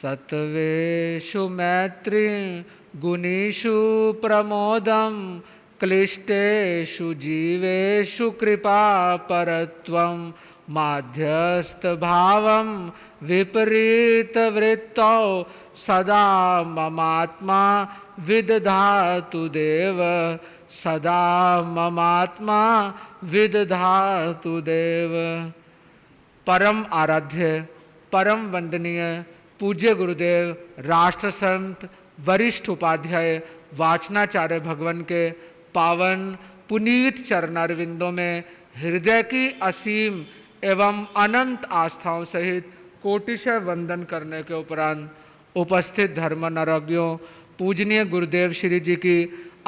सत्वेषु मैत्री गुणीषु प्रमोदम क्लिष्टेषु जीवेषु कृपा परत्वं माध्यस्थ भावं विपरीत वृत्तौ सदा ममात्मा विदधातु देव सदा ममात्मा विदधातु देव। परम आराध्य परम वंदनीय पूज्य गुरुदेव राष्ट्र संत वरिष्ठ उपाध्याय वाचनाचार्य भगवान के पावन पुनीत चरणारविंदों में हृदय की असीम एवं अनंत आस्थाओं सहित कोटिशय वंदन करने के उपरांत उपस्थित धर्म नरज्ञों पूजनीय गुरुदेव श्री जी की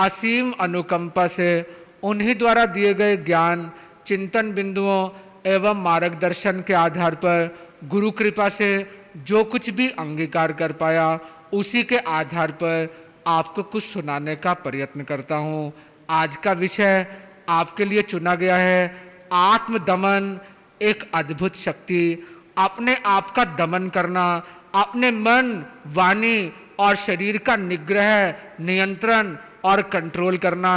असीम अनुकंपा से उन्हीं द्वारा दिए गए ज्ञान चिंतन बिंदुओं एवं मार्गदर्शन के आधार पर गुरु कृपा से जो कुछ भी अंगीकार कर पाया उसी के आधार पर आपको कुछ सुनाने का प्रयत्न करता हूँ। आज का विषय आपके लिए चुना गया है आत्मदमन, एक अद्भुत शक्ति। अपने आप का दमन करना, अपने मन वाणी और शरीर का निग्रह नियंत्रण और कंट्रोल करना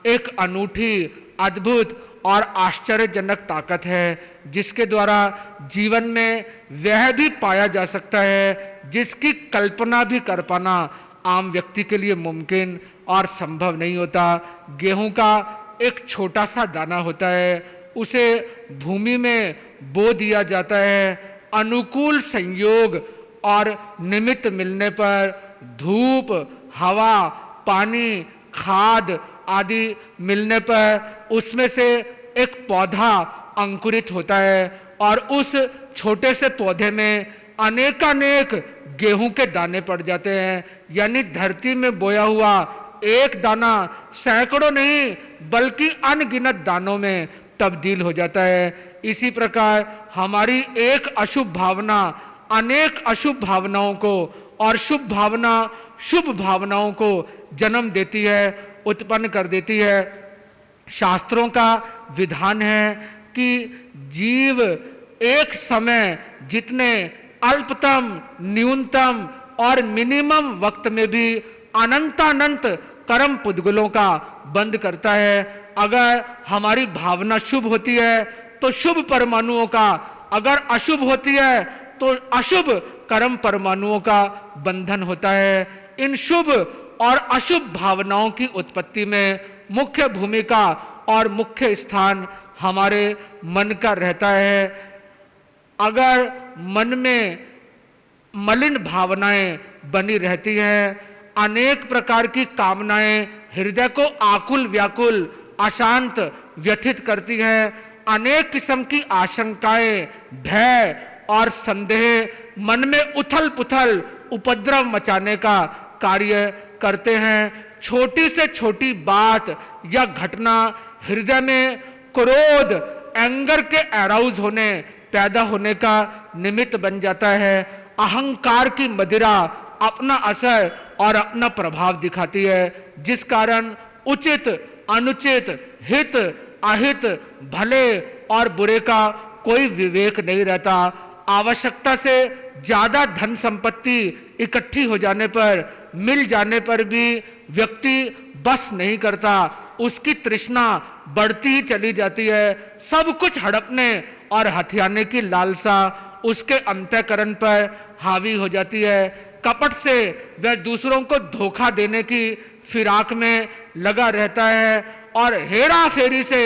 एक अनूठी अद्भुत और आश्चर्यजनक ताकत है जिसके द्वारा जीवन में वह भी पाया जा सकता है जिसकी कल्पना भी कर पाना आम व्यक्ति के लिए मुमकिन और संभव नहीं होता। गेहूं का एक छोटा सा दाना होता है, उसे भूमि में बो दिया जाता है। अनुकूल संयोग और निमित्त मिलने पर धूप, हवा, पानी, खाद आदि मिलने पर उसमें से एक पौधा अंकुरित होता है और उस छोटे से पौधे में अनेकानेक गेहूं के दाने पड़ जाते हैं। यानी धरती में बोया हुआ एक दाना सैकड़ों नहीं बल्कि अनगिनत दानों में तब्दील हो जाता है। इसी प्रकार हमारी एक अशुभ भावना अनेक अशुभ भावनाओं को और शुभ भावना शुभ भावनाओं को जन्म देती है, उत्पन्न कर देती है। शास्त्रों का विधान है कि जीव एक समय जितने अल्पतम, न्यूनतम और मिनिमम वक्त में भी अनंतानंत कर्म पुद्गलों का बंद करता है। अगर हमारी भावना शुभ होती है तो शुभ परमाणुओं का, अगर अशुभ होती है तो अशुभ कर्म परमाणुओं का बंधन होता है। इन शुभ और अशुभ भावनाओं की उत्पत्ति में मुख्य भूमिका और मुख्य स्थान हमारे मन का रहता है। अगर मन में मलिन भावनाएं बनी रहती हैं, अनेक प्रकार की कामनाएं हृदय को आकुल व्याकुल अशांत व्यथित करती हैं, अनेक किस्म की आशंकाएं, भय और संदेह मन में उथल पुथल उपद्रव मचाने का कार्य करते हैं। छोटी से छोटी बात या घटना हृदय में क्रोध, एंगर के अराउज होने, पैदा होने का निमित्त बन जाता है। अहंकार की मदिरा अपना असर और अपना प्रभाव दिखाती है, जिस कारण उचित अनुचित, हित अहित, भले और बुरे का कोई विवेक नहीं रहता। आवश्यकता से ज्यादा धन संपत्ति इकट्ठी हो जाने पर, मिल जाने पर भी व्यक्ति बस नहीं करता, उसकी तृष्णा बढ़ती ही चली जाती है। सब कुछ हड़पने और हथियाने की लालसा उसके अंतःकरण पर हावी हो जाती है। कपट से वह दूसरों को धोखा देने की फिराक में लगा रहता है और हेरा फेरी से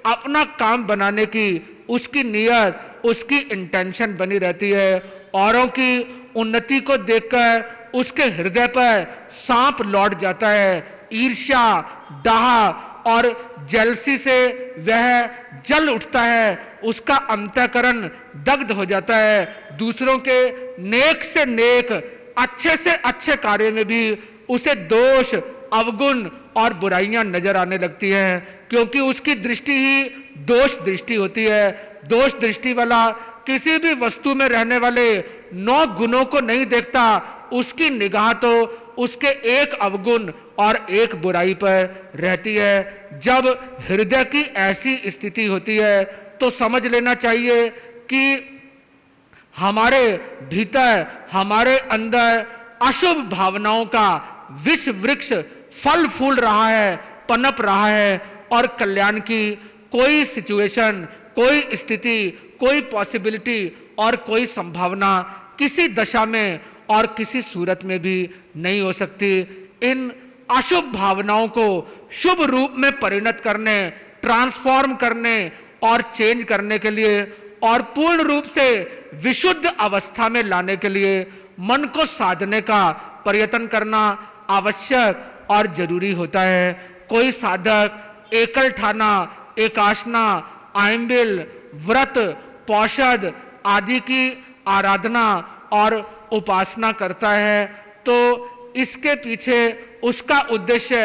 अपना काम बनाने की उसकी नियत, उसकी इंटेंशन बनी रहती है। औरों की उन्नति को देखकर उसके हृदय पर सांप लौट जाता है। ईर्ष्या, दाह और जेलसी से वह जल उठता है, उसका अंतःकरण दग्ध हो जाता है। दूसरों के नेक से नेक, अच्छे से अच्छे कार्य में भी उसे दोष, अवगुण और बुराइयां नजर आने लगती हैं, क्योंकि उसकी दृष्टि ही दोष दृष्टि होती है। दोष दृष्टि वाला किसी भी वस्तु में रहने वाले 9 गुणों को नहीं देखता, उसकी निगाह तो उसके एक अवगुण और एक बुराई पर रहती है। जब हृदय की ऐसी स्थिति होती है तो समझ लेना चाहिए कि हमारे भीतर, हमारे अंदर अशुभ भावनाओं का विष वृक्ष फल फूल रहा है, पनप रहा है, और कल्याण की कोई सिचुएशन, कोई स्थिति, कोई पॉसिबिलिटी और कोई संभावना किसी दशा में और किसी सूरत में भी नहीं हो सकती। इन अशुभ भावनाओं को शुभ रूप में परिणत करने, ट्रांसफॉर्म करने और चेंज करने के लिए और पूर्ण रूप से विशुद्ध अवस्था में लाने के लिए मन को साधने का प्रयत्न करना आवश्यक और जरूरी होता है। कोई साधक एकल ठाना, एकाशना, आयम्बिल, व्रत, पौषध आदि की आराधना और उपासना करता है तो इसके पीछे उसका उद्देश्य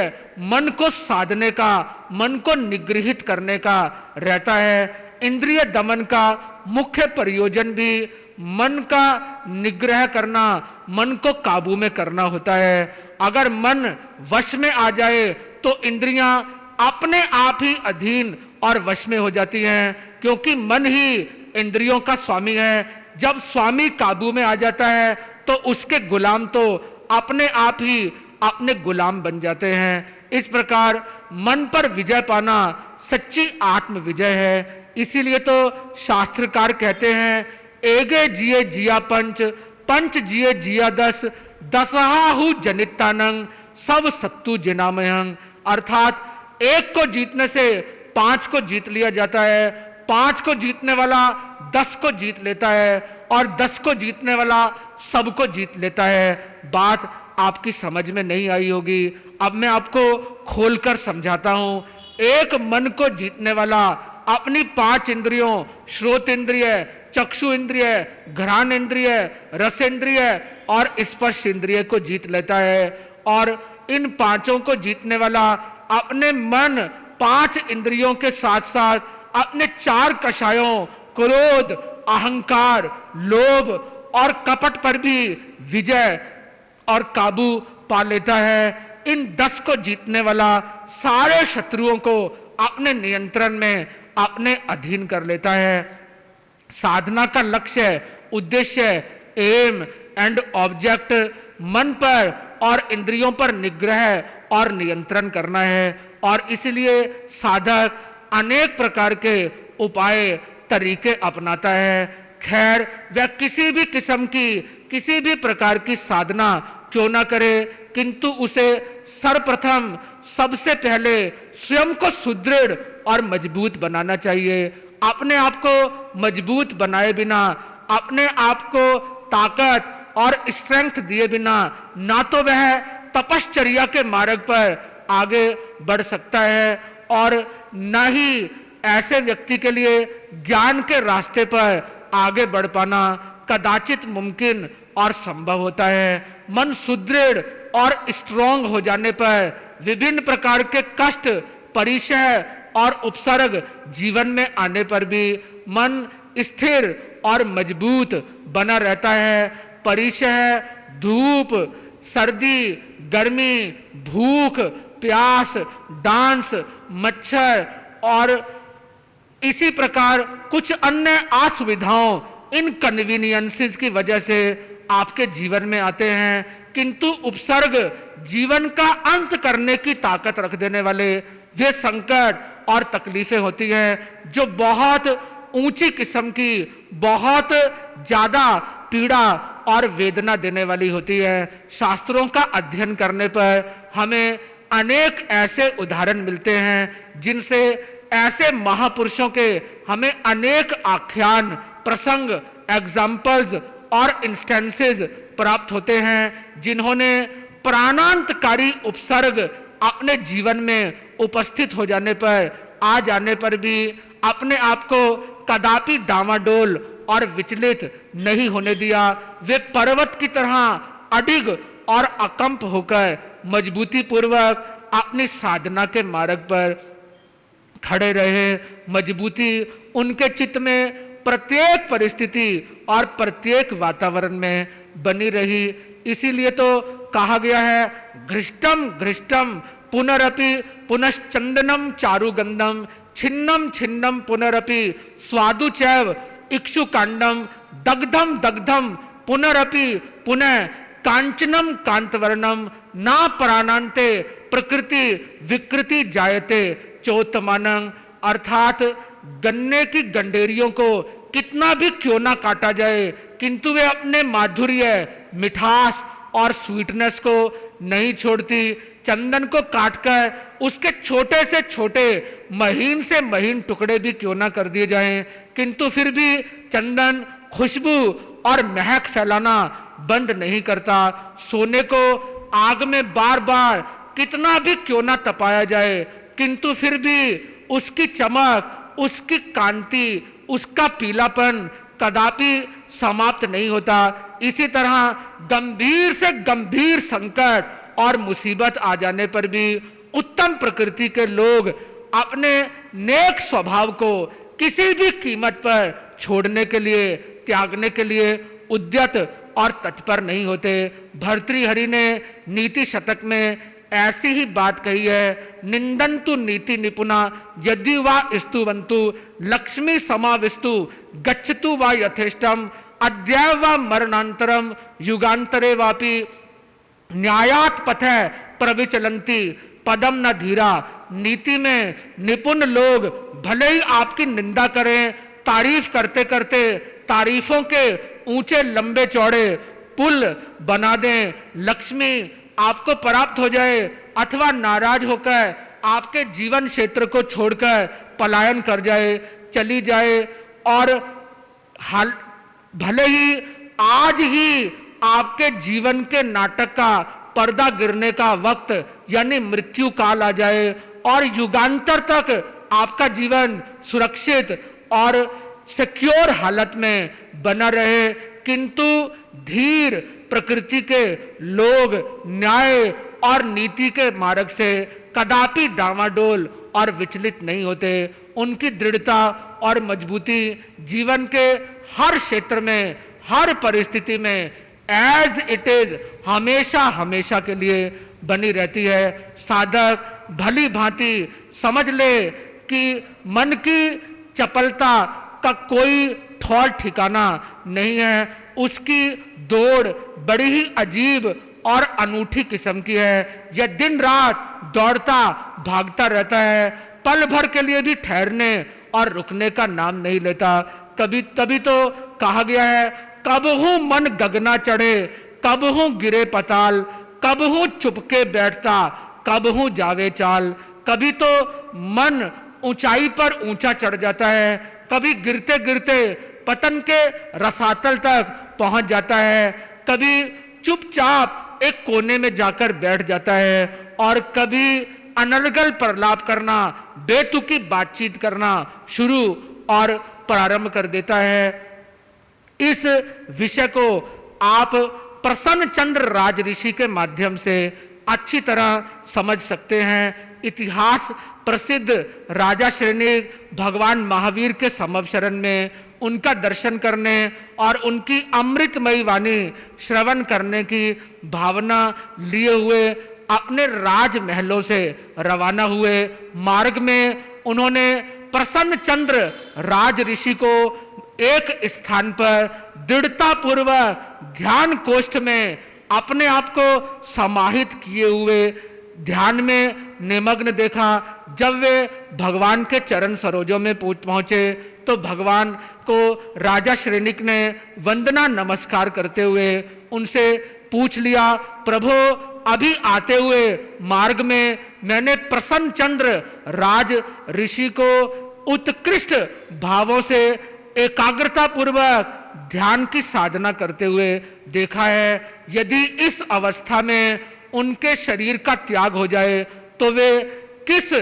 मन को साधने का, मन को निगृहित करने का रहता है। इंद्रिय दमन का मुख्य प्रयोजन भी मन का निग्रह करना, मन को काबू में करना होता है। अगर मन वश में आ जाए तो इंद्रियां अपने आप ही अधीन और वश में हो जाती हैं, क्योंकि मन ही इंद्रियों का स्वामी है। जब स्वामी काबू में आ जाता है तो उसके गुलाम तो अपने आप ही अपने गुलाम बन जाते हैं। इस प्रकार मन पर विजय पाना सच्ची आत्म विजय है। इसीलिए तो शास्त्रकार कहते हैं, एगे जिये जिया पंच, पंच जिये जिया दस, दसहाहु जनितानंग, सब सत्तु जिनामयंग। अर्थात एक को जीतने से 5 को जीत लिया जाता है, 5 को जीतने वाला 10 को जीत लेता है और 10 को जीतने वाला सबको जीत लेता है। बात आपकी समझ में नहीं आई होगी, अब मैं आपको खोलकर समझाता हूं। एक मन को जीतने वाला अपनी 5 इंद्रियों, श्रोत इंद्रिय, चक्षु इंद्रिय, घ्राण इंद्रिय, रस इंद्रिय और स्पर्श इंद्रिय को जीत लेता है। और इन 5 को जीतने वाला अपने मन 5 इंद्रियों के साथ साथ अपने 4 कषायों क्रोध, अहंकार, लोभ और कपट पर भी विजय और काबू पा लेता है। इन 10 को जीतने वाला सारे शत्रुओं को अपने नियंत्रण में, अपने अधीन कर लेता है। साधना का लक्ष्य, उद्देश्य, एम एंड ऑब्जेक्ट मन पर और इंद्रियों पर निग्रह और नियंत्रण करना है। और इसलिए साधक अनेक प्रकार के उपाय, तरीके अपनाता है। खैर वह किसी भी किस्म की, किसी भी प्रकार की साधना क्यों ना करे, किंतु उसे सर्वप्रथम सबसे पहले स्वयं को सुदृढ़ और मजबूत बनाना चाहिए। अपने आप को मजबूत बनाए बिना, अपने आप को ताकत और स्ट्रेंथ दिए बिना ना तो वह तपश्चर्या के मार्ग पर आगे बढ़ सकता है और न ही ऐसे व्यक्ति के लिए ज्ञान के रास्ते पर आगे बढ़ पाना कदाचित मुमकिन और संभव होता है। मन सुदृढ़ और स्ट्रांग हो जाने पर विभिन्न प्रकार के कष्ट, परिचय और उपसर्ग जीवन में आने पर भी मन स्थिर और मजबूत बना रहता है। परिचय, धूप, सर्दी, गर्मी, भूख, प्यास, डांस, मच्छर और इसी प्रकार कुछ अन्य असुविधाओं, इनकन्वीनियंसेस की वजह से आपके जीवन में आते हैं, किंतु उपसर्ग जीवन का अंत करने की ताकत रख देने वाले वे संकट और तकलीफें होती हैं जो बहुत ऊंची किस्म की, बहुत ज्यादा पीड़ा और वेदना देने वाली होती है। शास्त्रों का अध्ययन करने पर हमें अनेक ऐसे उदाहरण मिलते हैं जिनसे ऐसे महापुरुषों के हमें अनेक आख्यान, प्रसंग, एग्जाम्पल्स और इंस्टेंसेस प्राप्त होते हैं जिन्होंने प्राणांतकारी उपसर्ग अपने जीवन में उपस्थित हो जाने पर, आ जाने पर भी अपने आप को कदापि डामाडोल और विचलित नहीं होने दिया। वे पर्वत की तरह अडिग और अकंप होकर मजबूती पूर्वक अपनी साधना के मार्ग पर खड़े रहे। मजबूती उनके चित्त में प्रत्येक परिस्थिति और प्रत्येक वातावरण में बनी रही। इसीलिए तो कहा गया है, घृष्टम घृष्टम पुनरपि पुनश्चंदनम चारुगंधम छिन्नम छिन्नम पुनरपि स्वादु चैव इक्षुकांडम दग्धम दग्धम पुनरपि पुनः कांचनम कांतवर्णम ना प्राणांते प्रकृति विकृति जायते चौतमानंग। अर्थात गन्ने की गंडेरियों को कितना भी क्यों ना काटा जाए, किंतु वे अपने माधुर्य, मिठास और स्वीटनेस को नहीं छोड़ती। चंदन को काटकर उसके छोटे से छोटे, महीन से महीन टुकड़े भी क्यों ना कर दिए जाएं, किंतु फिर भी चंदन खुशबू और महक फैलाना बंद नहीं करता। सोने को आग में बार बार कितना भी क्यों ना तपाया जाए, किंतु फिर भी उसकी चमक, उसकी कांति, उसका पीलापन कदापि समाप्त नहीं होता। इसी तरह गंभीर से गंभीर संकट और मुसीबत आ जाने पर भी उत्तम प्रकृति के लोग अपने नेक स्वभाव को किसी भी कीमत पर छोड़ने के लिए, त्यागने के लिए उद्यत और तत्पर नहीं होते। भर्तृहरि ने नीति शतक में ऐसी ही बात कही है, निंदन्तु नीति निपुणा यदि वा स्तुवन्तु लक्ष्मी समाविस्तु गच्छतु वा यथेष्टम अद्यैव वा मरणांतरम युगांतरे वापि न्यायात पथे प्रविचलन्ति पदम न धीरा। नीति में निपुण लोग भले ही आपकी निंदा करें, तारीफ करते करते तारीफों के ऊंचे लंबे चौड़े पुल बना दें, लक्ष्मी आपको प्राप्त हो जाए, अथवा नाराज होकर आपके जीवन क्षेत्र को छोड़कर पलायन कर जाए, चली जाए, और हाल भले ही आज ही आपके जीवन के नाटक का पर्दा गिरने का वक्त यानी मृत्यु काल आ जाए और युगांतर तक आपका जीवन सुरक्षित और सिक्योर हालत में बना रहे, किंतु धीर प्रकृति के लोग न्याय और नीति के मार्ग से कदापि डामाडोल और विचलित नहीं होते। उनकी दृढ़ता और मजबूती जीवन के हर क्षेत्र में, हर परिस्थिति में एज इट इज हमेशा हमेशा के लिए बनी रहती है। साधक भली भांति समझ ले कि मन की चपलता का कोई ठौर ठिकाना नहीं है, उसकी दौड़ बड़ी ही अजीब और अनूठी किस्म की है। यह दिन रात दौड़ता भागता रहता है, पल भर के लिए भी ठहरने और रुकने का नाम नहीं लेता। कभी तभी तो कहा गया है, कब हूं मन गगना चढ़े, कब हूं गिरे पताल, कब हूं चुपके बैठता, कब हूं जावे चाल। कभी तो मन ऊंचाई पर ऊंचा चढ़ जाता है, कभी गिरते गिरते पतन के रसातल तक पहुंच जाता है, कभी चुपचाप एक कोने में जाकर बैठ जाता है, और कभी अनर्गल प्रलाप करना, बेतुकी बातचीत करना शुरू और प्रारंभ कर देता है। इस विषय को आप प्रसन्न चंद्र राज ऋषि के माध्यम से अच्छी तरह समझ सकते हैं। इतिहास प्रसिद्ध राजा श्रेणिक भगवान महावीर के समवशरण में उनका दर्शन करने और उनकी अमृतमयी वाणी श्रवण करने की भावना लिए हुए अपने राजमहलों से रवाना हुए। मार्ग में उन्होंने प्रसन्न चंद्र राज ऋषि को एक स्थान पर दृढ़ता पूर्वक ध्यान कोष्ठ में अपने आप को समाहित किए हुए ध्यान में निमग्न देखा। जब वे भगवान के चरण सरोजों में पहुंचे तो भगवान को राजा श्रेणिक ने वंदना नमस्कार करते हुए उनसे पूछ लिया, प्रभु अभी आते हुए मार्ग में मैंने प्रसन्न चंद्र राज ऋषि को उत्कृष्ट भावों से एकाग्रता पूर्वक ध्यान की साधना करते हुए देखा है। यदि इस अवस्था में उनके शरीर का त्याग हो जाए तो वे किस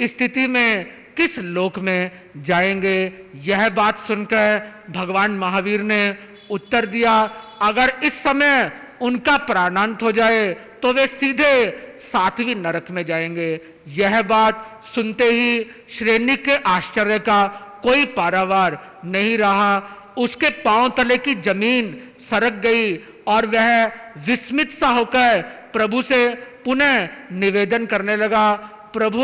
स्थिति में, किस लोक में जाएंगे। यह बात सुनकर भगवान महावीर ने उत्तर दिया, अगर इस समय उनका प्राणांत हो जाए तो वे सीधे 7वीं नरक में जाएंगे। यह बात सुनते ही श्रेणिक के आश्चर्य का कोई पारावार नहीं रहा। उसके पांव तले की जमीन सरक गई और वह विस्मित सा होकर प्रभु से पुनः निवेदन करने लगा, प्रभु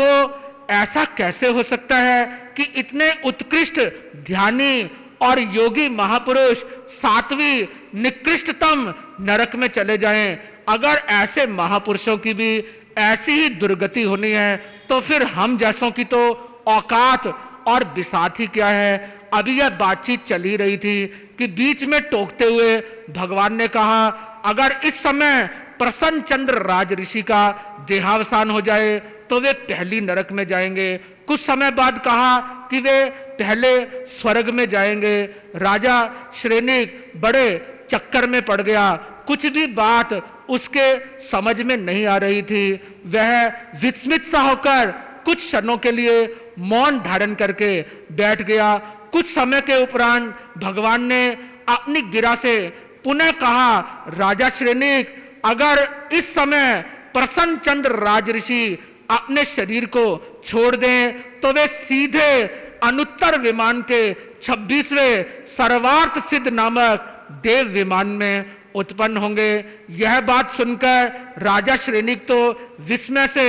ऐसा कैसे हो सकता है कि इतने उत्कृष्ट ध्यानी और योगी महापुरुष सातवीं निकृष्टतम नरक में चले जाएं। अगर ऐसे महापुरुषों की भी ऐसी ही दुर्गति होनी है तो फिर हम जैसों की तो औकात और बिसात ही क्या है। अभी यह बातचीत चल ही रही थी कि बीच में टोकते हुए भगवान ने कहा, अगर इस समय प्रसन्न चंद्र राज ऋषि का देहावसान हो जाए तो वे पहली नरक में जाएंगे। कुछ समय बाद कहा कि वे पहले स्वर्ग में जाएंगे। राजा श्रेनिक बड़े चक्कर में पड़ गया। कुछ भी बात उसके समझ में नहीं आ रही थी। वह विस्मित सा होकर कुछ क्षणों के लिए मौन धारण करके बैठ गया। कुछ समय के उपरांत भगवान ने अपनी गिरा से पुनः कहा, राजा श्रेनिक, अगर इस समय प्रसन्न चंद्र राज ऋषि अपने शरीर को छोड़ दें तो वे सीधे अनुत्तर विमान के 26वें सर्वार्थ सिद्ध नामक देव विमान में उत्पन्न होंगे। यह बात सुनकर राजा श्रेनिक तो विस्मय से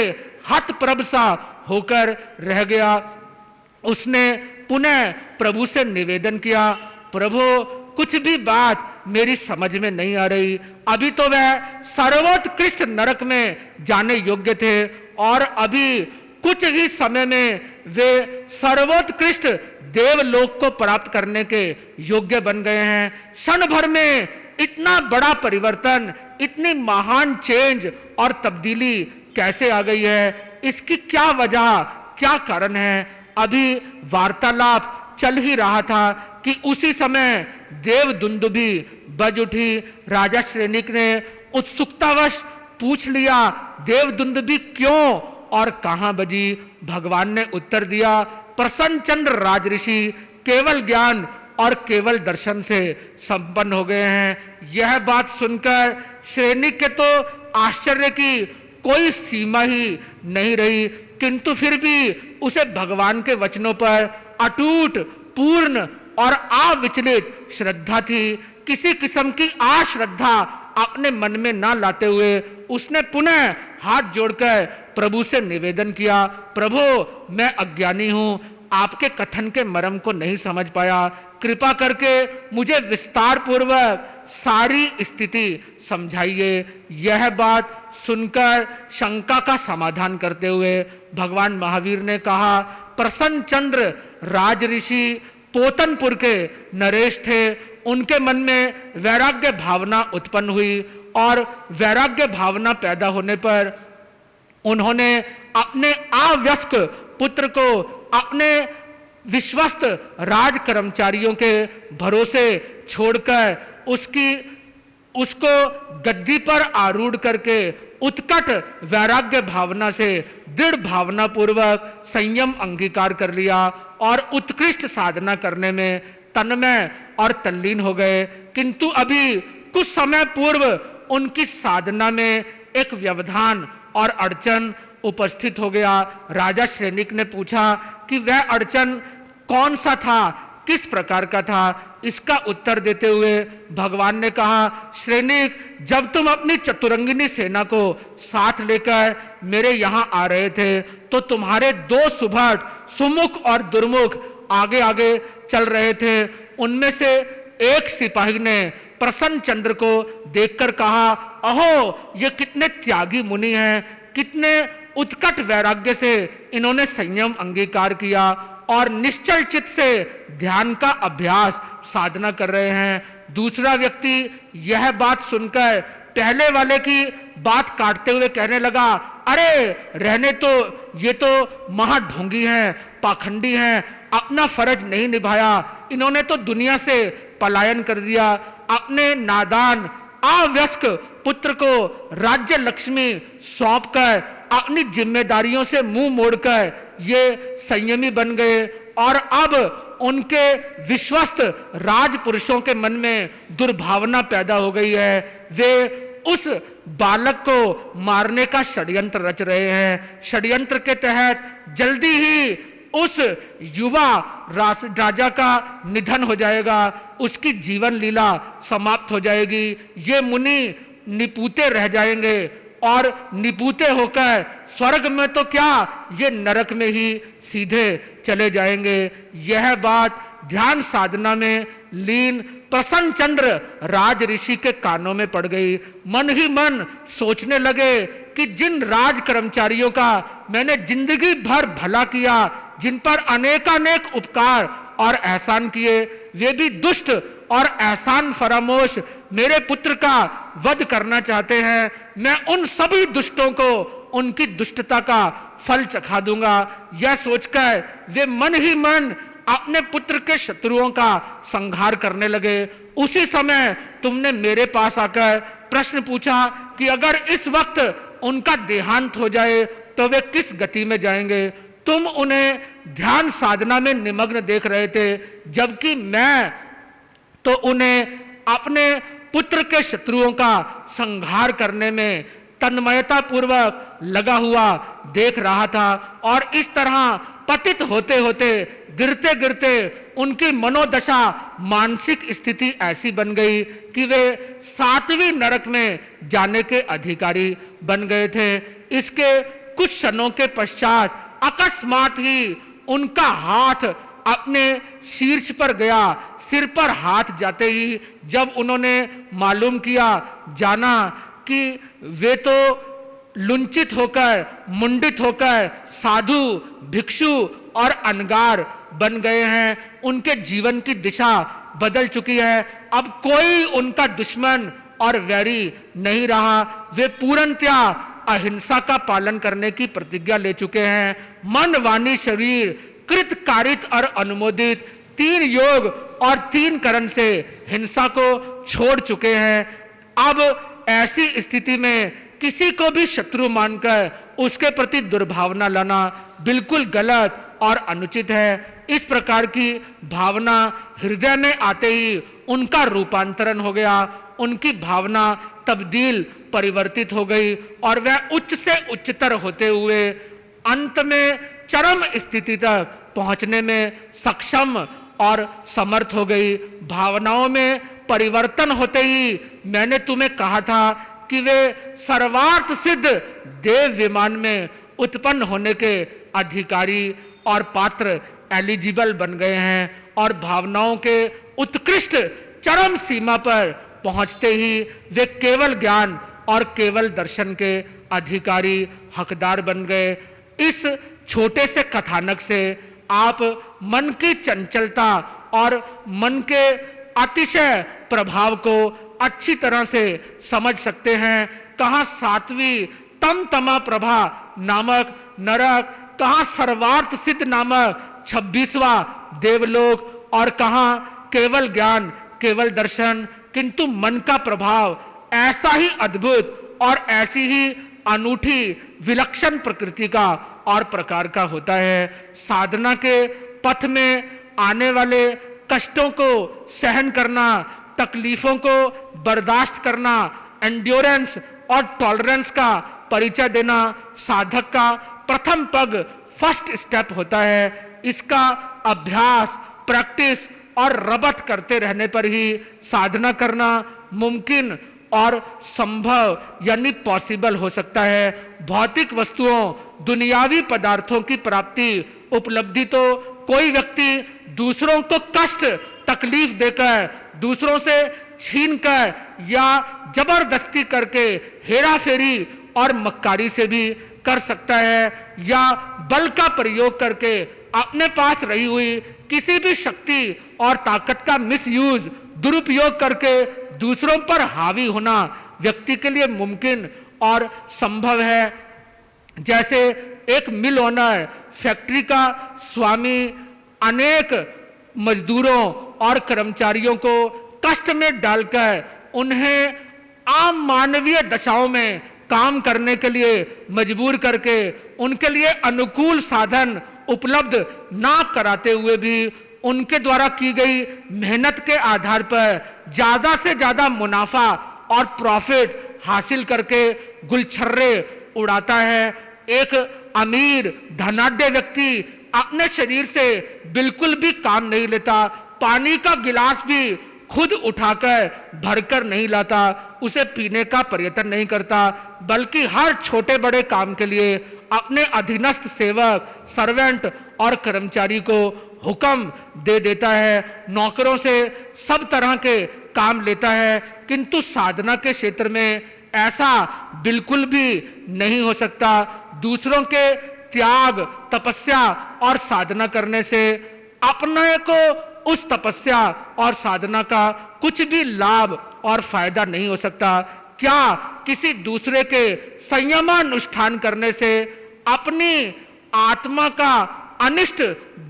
हतप्रभ सा होकर रह गया। उसने पुनः प्रभु से निवेदन किया, प्रभु कुछ भी बात मेरी समझ में नहीं आ रही। अभी तो वह सर्वोत्कृष्ट नरक में जाने योग्य थे और अभी कुछ ही समय में वे सर्वोत्कृष्ट देवलोक को प्राप्त करने के योग्य बन गए हैं। क्षण भर में इतना बड़ा परिवर्तन, इतनी महान चेंज और तब्दीली कैसे आ गई है? इसकी क्या वजह, क्या कारण है? अभी वार्तालाप चल ही रहा था कि उसी समय देव दुंदुभी बज उठी। राजा श्रेनिक ने उत्सुकतावश पूछ लिया, देव दुंदुभी क्यों और कहां बजी? भगवान ने उत्तर दिया, प्रसन्न चंद्र राज ऋषि केवल ज्ञान और केवल दर्शन से संपन्न हो गए हैं। यह बात सुनकर श्रेनिक के तो आश्चर्य की कोई सीमा ही नहीं रही, किंतु फिर भी उसे भगवान के वचनों पर अटूट, पूर्ण और अविचलित श्रद्धा थी। किसी किस्म की अश्रद्धा अपने मन में ना लाते हुए उसने पुनः हाथ जोड़कर प्रभु से निवेदन किया, प्रभु मैं अज्ञानी हूं, आपके कथन के मर्म को नहीं समझ पाया। कृपा करके मुझे विस्तार पूर्वक सारी स्थिति समझाइए। यह बात सुनकर शंका का समाधान करते हुए भगवान महावीर ने कहा, प्रसन्न चंद्र राज ऋषि पोतनपुर के नरेश थे। उनके मन में वैराग्य भावना उत्पन्न हुई और वैराग्य भावना पैदा होने पर उन्होंने अपने अवयस्क पुत्र को अपने विश्वस्त राज कर्मचारियों के भरोसे छोड़कर उसको गद्दी पर आरूढ़ करके उत्कट वैराग्य भावना से दृढ़ भावना पूर्वक संयम अंगीकार कर लिया और उत्कृष्ट साधना करने में तन्मय और तल्लीन हो गए। किंतु अभी कुछ समय पूर्व उनकी साधना में एक व्यवधान और अड़चन उपस्थित हो गया। राजा श्रेनिक ने पूछा कि वह अड़चन कौन सा था, किस प्रकार का था? इसका उत्तर देते हुए भगवान ने कहा, श्रेनिक, जब तुम अपनी चतुरंगिनी सेना को साथ लेकर मेरे यहाँ आ रहे थे तो तुम्हारे दो सुभट सुमुख और दुर्मुख आगे आगे चल रहे थे। उनमें से एक सिपाही ने प्रसन्न चंद्र को देखकर कहा, अहो ये कितने त्यागी मुनि हैं, कितने उत्कट वैराग्य से इन्होंने संयम अंगीकार किया और निश्चल चित्त से ध्यान का अभ्यास साधना कर रहे हैं। दूसरा व्यक्ति यह बात सुनकर पहले वाले की बात काटते हुए कहने लगा, अरे रहने तो, ये तो महाढोंगी हैं, पाखंडी हैं, अपना फर्ज नहीं निभाया, इन्होंने तो दुनिया से पलायन कर दिया। अपने नादान अवयस्क पुत्र को राज्य लक्ष्मी सौंपकर अपनी जिम्मेदारियों से मुंह मोड़कर ये संयमी बन गए और अब उनके विश्वस्त राजपुरुषों के मन में दुर्भावना पैदा हो गई है। वे उस बालक को मारने का षड्यंत्र रच रहे हैं। षड्यंत्र के तहत जल्दी ही उस युवा राजा का निधन हो जाएगा, उसकी जीवन लीला समाप्त हो जाएगी, ये मुनि निपूते रह जाएंगे और निपुते होकर स्वर्ग में तो क्या, ये नरक में ही सीधे चले जाएंगे। यह बात ध्यान साधना में लीन प्रसन्न चंद्र राज ऋषि के कानों में पड़ गई। मन ही मन सोचने लगे कि जिन राज कर्मचारियों का मैंने जिंदगी भर भला किया, जिन पर अनेकानेक उपकार और एहसान किए, वे भी दुष्ट और एहसान फरामोश मेरे पुत्र का वध करना चाहते हैं। मैं उन सभी दुष्टों को उनकी दुष्टता का फल चखा दूंगा। यह सोचकर वे मन ही मन अपने पुत्र के शत्रुओं का संहार करने लगे। उसी समय तुमने मेरे पास आकर प्रश्न पूछा कि अगर इस वक्त उनका देहांत हो जाए तो वे किस गति में जाएंगे। तुम उन्हें ध्यान साधना में निमग्न देख रहे थे, जबकि मैं तो उन्हें अपने पुत्र के शत्रुओं का संहार करने में तन्मयता पूर्वक लगा हुआ देख रहा था। और इस तरह पतित होते होते, गिरते गिरते उनकी मनोदशा, मानसिक स्थिति ऐसी बन गई कि वे 7वीं नरक में जाने के अधिकारी बन गए थे। इसके कुछ क्षणों के पश्चात अकस्मात ही उनका हाथ अपने शीर्ष पर गया। सिर पर हाथ जाते ही जब उन्होंने मालूम किया, जाना कि वे तो लुंचित होकर, मुंडित होकर साधु, भिक्षु और अनगार बन गए हैं, उनके जीवन की दिशा बदल चुकी है। अब कोई उनका दुश्मन और वैरी नहीं रहा। वे पूर्णतया अहिंसा का पालन करने की प्रतिज्ञा ले चुके हैं। मन, वाणी, शरीर कृत, कारित और अनुमोदित 3 योग और 3 करण से हिंसा को छोड़ चुके हैं। अब ऐसी स्थिति में किसी को भी शत्रु मानकर उसके प्रति दुर्भावना लाना बिल्कुल गलत और अनुचित है। इस प्रकार की भावना हृदय में आते ही उनका रूपांतरण हो गया, उनकी भावना तब्दील, परिवर्तित हो गई और वह उच्च से उच्चतर होते हुए अंत में चरम स्थिति तक पहुंचने में सक्षम और समर्थ हो गई। भावनाओं में परिवर्तन होते ही मैंने तुम्हें कहा था कि वे सर्वार्थ सिद्ध देव विमान में उत्पन्न होने के अधिकारी और पात्र एलिजिबल बन गए हैं और भावनाओं के उत्कृष्ट चरम सीमा पर पहुंचते ही वे केवल ज्ञान और केवल दर्शन के अधिकारी, हकदार बन गए। इस छोटे से कथानक से आप मन की चंचलता और मन के अतिशय प्रभाव को अच्छी तरह से समझ सकते हैं। कहाँ 7वीं तमतमा प्रभा नामक नरक, कहाँ सर्वार्थ सिद्ध नामक 26वां देवलोक और कहाँ केवल ज्ञान, केवल दर्शन। किंतु मन का प्रभाव ऐसा ही अद्भुत और ऐसी ही अनूठी विलक्षण प्रकृति का और प्रकार का होता है। साधना के पथ में आने वाले कष्टों को सहन करना, तकलीफों को बर्दाश्त करना, एंड्योरेंस और टॉलरेंस का परिचय देना साधक का प्रथम पग, फर्स्ट स्टेप होता है। इसका अभ्यास, प्रैक्टिस और रबत करते रहने पर ही साधना करना मुमकिन और संभव यानी पॉसिबल हो सकता है। भौतिक वस्तुओं, दुनियावी पदार्थों की प्राप्ति, उपलब्धि तो कोई व्यक्ति दूसरों को कष्ट, तकलीफ देकर, दूसरों से छीनकर या जबरदस्ती करके, हेरा फेरी और मक्कारी से भी कर सकता है, या बल का प्रयोग करके अपने पास रही हुई किसी भी शक्ति और ताकत का मिसयूज, दुरुपयोग करके दूसरों पर हावी होना व्यक्ति के लिए मुमकिन और संभव है। जैसे एक मिल ओनर, फैक्ट्री का स्वामी अनेक मजदूरों और कर्मचारियों को कष्ट में डालकर उन्हें आम मानवीय दशाओं में काम करने के लिए मजबूर करके उनके लिए अनुकूल साधन उपलब्ध ना कराते हुए भी उनके द्वारा की गई मेहनत के आधार पर ज्यादा से ज्यादा मुनाफा और प्रॉफिट हासिल करके गुलछर्रे उड़ाता है। एक अमीर धनाढ्य व्यक्ति अपने शरीर से बिल्कुल भी काम नहीं लेता, पानी का गिलास भी खुद उठाकर भरकर नहीं लाता, उसे पीने का प्रयत्न नहीं करता, बल्कि हर छोटे बड़े काम के लिए अपने अधीनस्थ सेवक, सर्वेंट और कर्मचारी को हुक्म दे देता है, नौकरों से सब तरह के काम लेता है। किंतु साधना के क्षेत्र में ऐसा बिल्कुल भी नहीं हो सकता। दूसरों के त्याग, तपस्या और साधना करने से अपने को उस तपस्या और साधना का कुछ भी लाभ और फायदा नहीं हो सकता। क्या किसी दूसरे के संयमानुष्ठान करने से अपनी आत्मा का अनिष्ट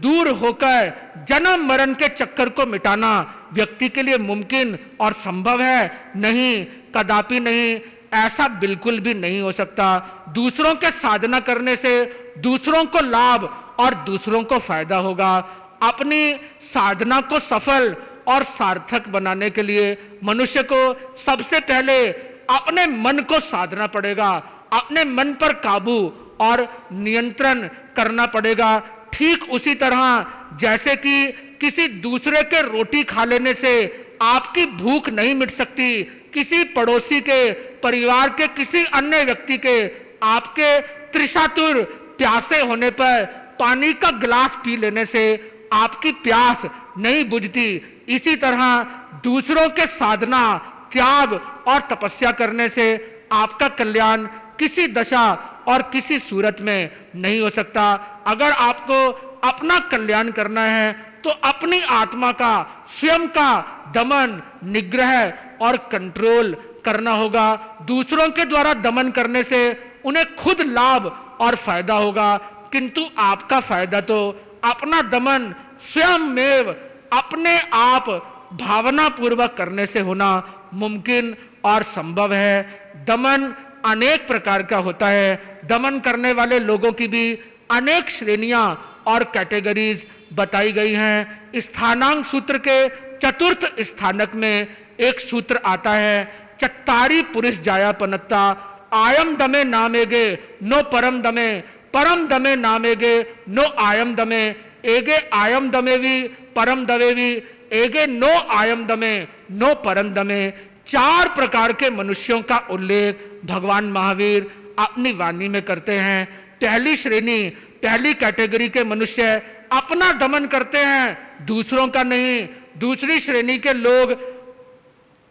दूर होकर जन्म मरण के चक्कर को मिटाना व्यक्ति के लिए मुमकिन और संभव है? नहीं, कदापि नहीं, ऐसा बिल्कुल भी नहीं हो सकता। दूसरों के साधना करने से दूसरों को लाभ और दूसरों को फायदा होगा। अपनी साधना को सफल और सार्थक बनाने के लिए मनुष्य को सबसे पहले अपने मन को साधना पड़ेगा, अपने मन पर काबू और नियंत्रण करना पड़ेगा। ठीक उसी तरह जैसे कि किसी दूसरे के रोटी खा लेने से आपकी भूख नहीं मिट सकती, किसी पड़ोसी के, परिवार के किसी अन्य व्यक्ति के आपके त्रिशातुर प्यासे होने पर पानी का गिलास पी लेने से आपकी प्यास नहीं बुझती, इसी तरह दूसरों के साधना, त्याग और तपस्या करने से आपका कल्याण किसी दशा और किसी सूरत में नहीं हो सकता। अगर आपको अपना कल्याण करना है तो अपनी आत्मा का, स्वयं का दमन, निग्रह और कंट्रोल करना होगा। दूसरों के द्वारा दमन करने से उन्हें खुद लाभ और फायदा होगा, किंतु आपका फायदा तो अपना दमन स्वयं में अपने आप भावना पूर्वक करने से होना मुमकिन और संभव है। दमन अनेक प्रकार का होता है। दमन करने वाले लोगों की भी अनेक श्रेणियां और कैटेगरीज बताई गई हैं। स्थानांक सूत्र के चतुर्थ स्थानक में एक सूत्र आता है, चत्तारी पुरुष जायापनत्ता, आयम दमे नामेगे नो परम दमे, परम दमे नामेगे नो आयम दमे, एगे आयम दमेवी परम दमेवी, एगे नो आयम दमे नो परम दमे। 4 प्रकार के मनुष्यों का उल्लेख भगवान महावीर अपनी वाणी में करते हैं। पहली श्रेणी, पहली कैटेगरी के मनुष्य अपना दमन करते हैं, दूसरों का नहीं। दूसरी श्रेणी के लोग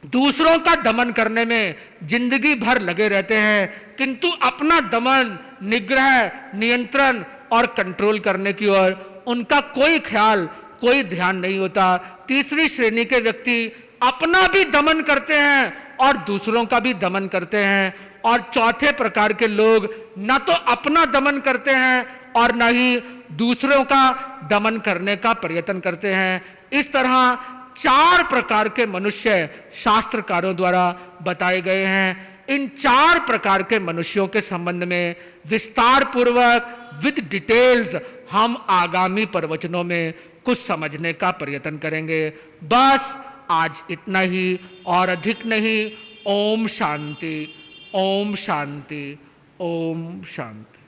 दूसरों का दमन करने में जिंदगी भर लगे रहते हैं, किंतु अपना दमन, निग्रह, नियंत्रण और कंट्रोल करने की ओर उनका कोई ख्याल, कोई ध्यान नहीं होता। तीसरी श्रेणी के व्यक्ति अपना भी दमन करते हैं और दूसरों का भी दमन करते हैं। और चौथे प्रकार के लोग न तो अपना दमन करते हैं और न ही दूसरों का दमन करने का प्रयत्न करते हैं। इस तरह 4 प्रकार के मनुष्य शास्त्रकारों द्वारा बताए गए हैं। इन 4 प्रकार के मनुष्यों के संबंध में विस्तार पूर्वक विद डिटेल्स हम आगामी प्रवचनों में कुछ समझने का प्रयत्न करेंगे। बस आज इतना ही और अधिक नहीं। ओम शांति, ओम शांति, ओम शांति।